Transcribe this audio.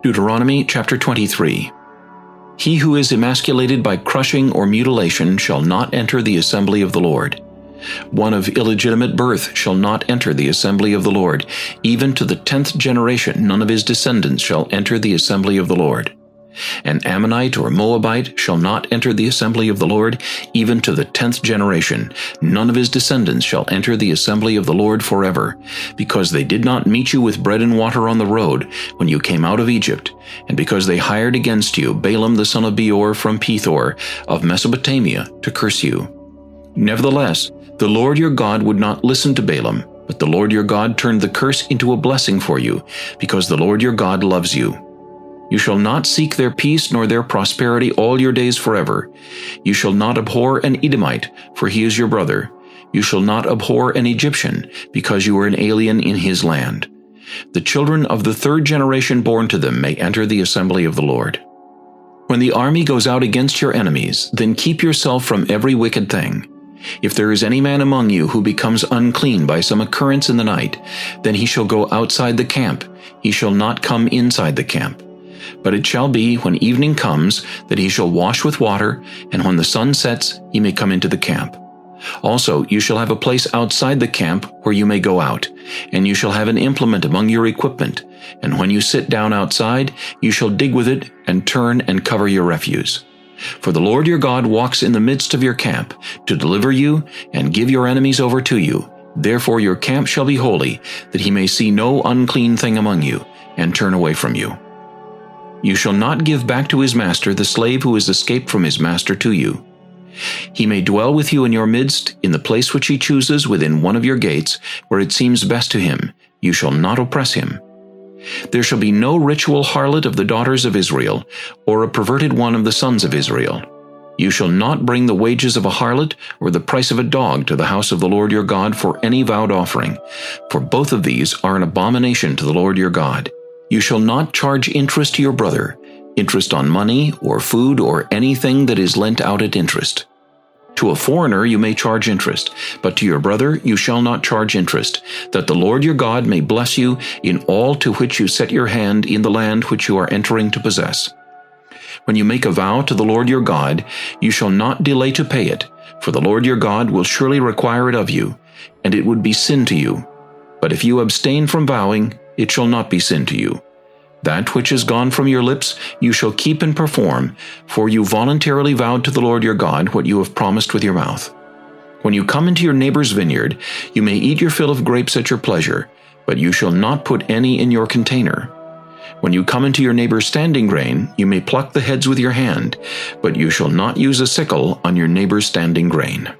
Deuteronomy chapter 23. He who is emasculated by crushing or mutilation shall not enter the assembly of the Lord. One of illegitimate birth shall not enter the assembly of the Lord. Even to the 10th generation none of his descendants shall enter the assembly of the Lord. An Ammonite or Moabite shall not enter the assembly of the Lord. Even to the 10th generation none of his descendants shall enter the assembly of the Lord forever, because they did not meet you with bread and water on the road when you came out of Egypt, and because they hired against you Balaam the son of Beor from Pethor of Mesopotamia to curse you. Nevertheless, the Lord your God would not listen to Balaam, but the Lord your God turned the curse into a blessing for you, because the Lord your God loves you. You shall not seek their peace nor their prosperity all your days forever. You shall not abhor an Edomite, for he is your brother. You shall not abhor an Egyptian, because you are an alien in his land. The children of the 3rd generation born to them may enter the assembly of the Lord. When the army goes out against your enemies, then keep yourself from every wicked thing. If there is any man among you who becomes unclean by some occurrence in the night, then he shall go outside the camp. He shall not come inside the camp. But it shall be, when evening comes, that he shall wash with water, and when the sun sets, he may come into the camp. Also, you shall have a place outside the camp where you may go out, and you shall have an implement among your equipment, and when you sit down outside, you shall dig with it, and turn and cover your refuse. For the Lord your God walks in the midst of your camp, to deliver you, and give your enemies over to you. Therefore your camp shall be holy, that he may see no unclean thing among you, and turn away from you. You shall not give back to his master the slave who has escaped from his master to you. He may dwell with you in your midst, in the place which he chooses within one of your gates, where it seems best to him. You shall not oppress him. There shall be no ritual harlot of the daughters of Israel, or a perverted one of the sons of Israel. You shall not bring the wages of a harlot or the price of a dog to the house of the Lord your God for any vowed offering, for both of these are an abomination to the Lord your God. You shall not charge interest to your brother, interest on money or food or anything that is lent out at interest. To a foreigner you may charge interest, but to your brother you shall not charge interest, that the Lord your God may bless you in all to which you set your hand in the land which you are entering to possess. When you make a vow to the Lord your God, you shall not delay to pay it, for the Lord your God will surely require it of you, and it would be sin to you. But if you abstain from vowing, it shall not be sin to you. That which is gone from your lips you shall keep and perform, for you voluntarily vowed to the Lord your God what you have promised with your mouth. When you come into your neighbor's vineyard, you may eat your fill of grapes at your pleasure, but you shall not put any in your container. When you come into your neighbor's standing grain, you may pluck the heads with your hand, but you shall not use a sickle on your neighbor's standing grain.